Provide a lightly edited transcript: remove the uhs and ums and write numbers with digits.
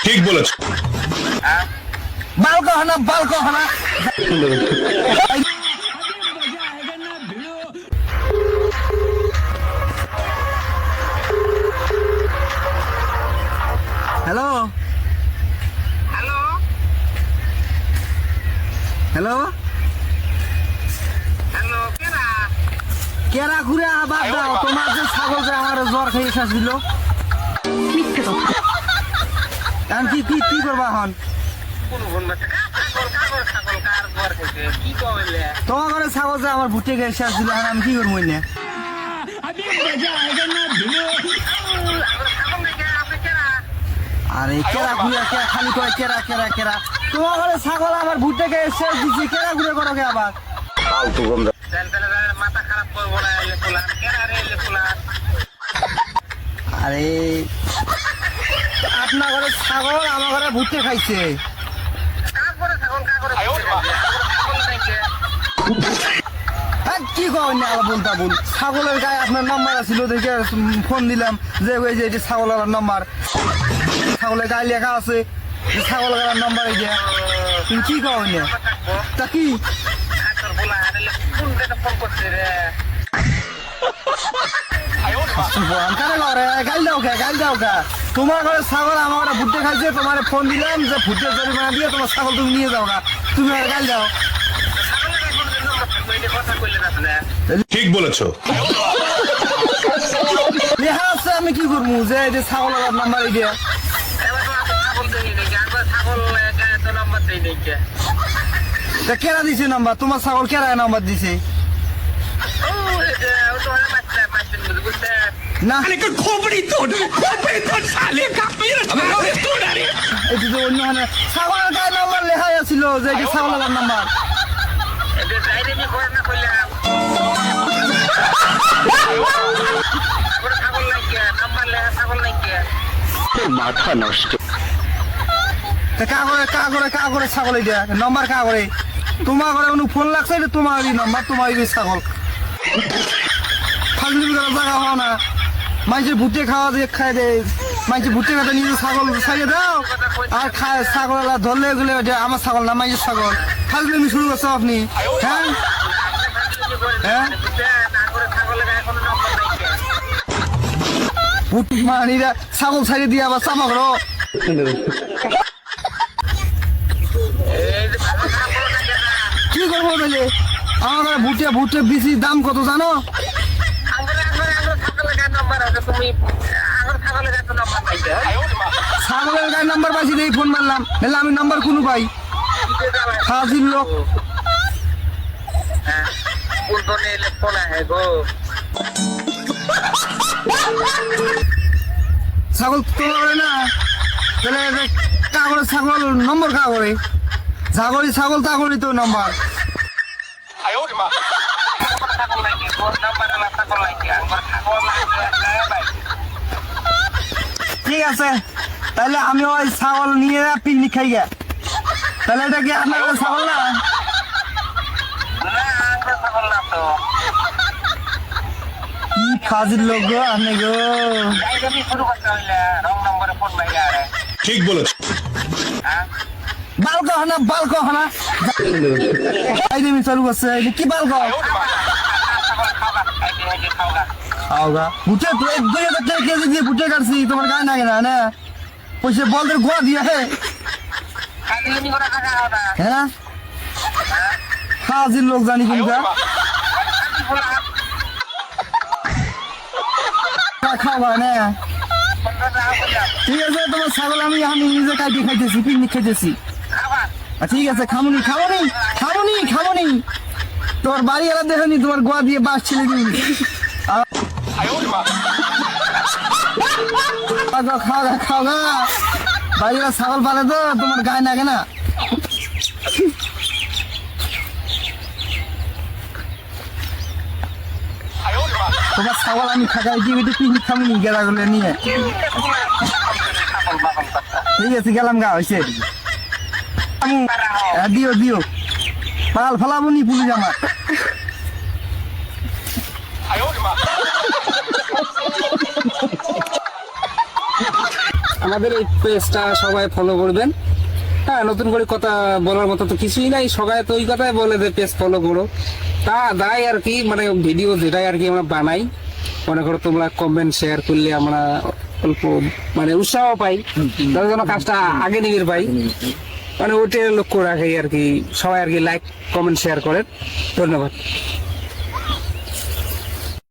ঠিক বলেছ। বালকহনা বালকহনা hello hello hello hello কেনা কেরা ঘুরে বাদ দাও, তোমার যে ছাগল যে আমার জ্বর খেয়ে শেষ দিল, এখন কি কি কি করবা এখন? কোন ফোন বাচ্চা ছাগল ছাগল ছাগল কার ঘর থেকে কি কইলে তোমার ঘরে ছাগল যে আমার ভুটে খেয়ে শেষ দিল, এখন আমি কি করবো না? ছাগল দেখে আপনি কেনা আরে কেরা ঘুরে কেরা খালি করে কেরা কেরা কেরা, তোমার ঘরে ছাগল আমার ভুটে খেয়ে শেষ দিচ্ছে, কেরা ঘুরে করো কে আবার? মাথা খারাপ করবো না এলে ফুলান কেনা রে এলে ফুলান আরে আপনার ঘরে ছাগল আমার ঘরে ভুটে খাইছে। কার করে ছাগল কার করে ছাগল দেখে কি করেন না বলতা বল, ছাগলের গায়ে আপনার নাম্বার ছিল দেখে ফোন দিলাম যে ওই যে এটি ছাগলের নাম্বার, ছাগলের গায়ে লেখা আছে যে ছাগলের গায়ের নাম্বার এই যে, তুমি কি করেন না তা কি? তোর বলা আরে কোন দেটা ফোন করছে রে কানে লাও রে, গাল দাও কে গাল দাও কে? তোমার ঘরে ছাগল আমার ঘরে ভুট্টে খাইছে, তোমার ফোন দিলাম যে ভুট্টে জরিমানা দিয়ে তোমার ছাগল তুমি নিয়ে যাও না, তুমি আর গাল দাও। কথা কইলে আসলে ঠিক বলেছ। লেখা আছে, আমি কি করবো যে এই যে ছাগলের নাম্বার এই দিয়ে? এবার তো ছাগল দেই নাকি একবার ছাগল গায়ে তো নাম্বার দেই নাকি তা কেরা দিছে নাম্বার? তোমার ছাগল কেরা নাম্বার দিছে? ও এটা তো আমার বাচ্চা বাচ্চা বুঝতে না এটা তো অন্য মানে ছাগলের গায়ে নাম্বার লেখাই আছিল যে এটা ছাগলের নাম্বার। এটা যাইরে নি করে না কইলাম ওরে ছাগল লাগে নাম্বার লেখা ছাগল লাগে তা কা করে ছাগল এটা নাম্বার কা করে? তোমার ঘরে কোনো ফোন লাগছে, এটা তোমারই নাম্বার, তোমারই ছাগল। ফাজলিমি করার জায়গা হওয়া না, মানুষের ভুট্টে খাওয়া দিয়ে খাই দেয়, মানুষের ভুট্টে খাতে নিজে ছাগল ছাড়িয়ে দাও আর খায়, ছাগল ধরলে গেলে আমার ছাগল না মাইজের ছাগল। ফাজলিমি শুরু করছো আপনি, হ্যাঁ হ্যাঁ ভুট্টি মানিরা ছাগল ছাড়িয়ে দিয়ে আবার চামা করো। কি করবো তাহলে? আমার ভুট্টে ভুট্টে বেশি দাম কত জানো? ছাগলের গায়ে নাম্বার পাইছি এই ফোন মারলাম, নাহলে আমি নাম্বার কোনো পাই হাজির লোক। ছাগল তোমার না তাহলে কাগরে ছাগল নম্বর কাগরে ছাগলই ছাগল তাগরই তো নাম্বার। ঠিক আছে তাহলে আমি ওই ছাগল নিয়ে পিকনিক খাই গে, তাহলে এটা কি আপনার ছাগল না? কি ফাজিল লোক গো আপনি গো। ঠিক বলেছ। বালকহনা বালকহনা এই যে চালু করছে, কি বালক খাওগা ভুটে 2000 টাকা কেজি দিয়ে ভুটে কাটছি, তোমার গায়ে লাগে না না পয়সা বলদের গোয়া দিয়ে হ্যাঁ হাজির লোক জানি কোনটা খাওয়া না। ঠিক আছে তোমার ছাগল আমি আমি নিজে কাটি খাইতেছি, পিকনিক খাইতেছি। ঠিক আছে খামুনি খামুনি খামুনি খামুনি, তোমার বাড়ি এলা দেখেনি তোমার গোয়া দিয়ে বাস ছেলে দিবি। খাওয়া খাওয়া বাড়ি ছাগল পালে তো তোমার গায়ে লাগে না। তোমার ছাগল আমি খাগাই দিই, পিকনিক খামুনি গেলা গুলো নিয়ে। ঠিক আছে গেলাম গা হয়েছে, দিও দিও পাল ফেলাবনি পুলিশ আমার। আমাদের এই পেজটা সবাই ফলো করবেন। হ্যাঁ, নতুন করে কথা বলার মতো তো কিছুই নাই, সবাই তো ওই কথাই বলে যে পেজ ফলো করো। তা দায় আর কি, মানে ভিডিও যেটাই আর কি আমরা বানাই, মনে করো তোমরা কমেন্ট শেয়ার করলে আমরা অল্প মানে উৎসাহ পাই, তাদের জন্য কাজটা আগে নিয়ে পাই, মানে ওইটা লক্ষ্য রাখে আর কি। সবাই আর কি লাইক কমেন্ট শেয়ার করেন। ধন্যবাদ।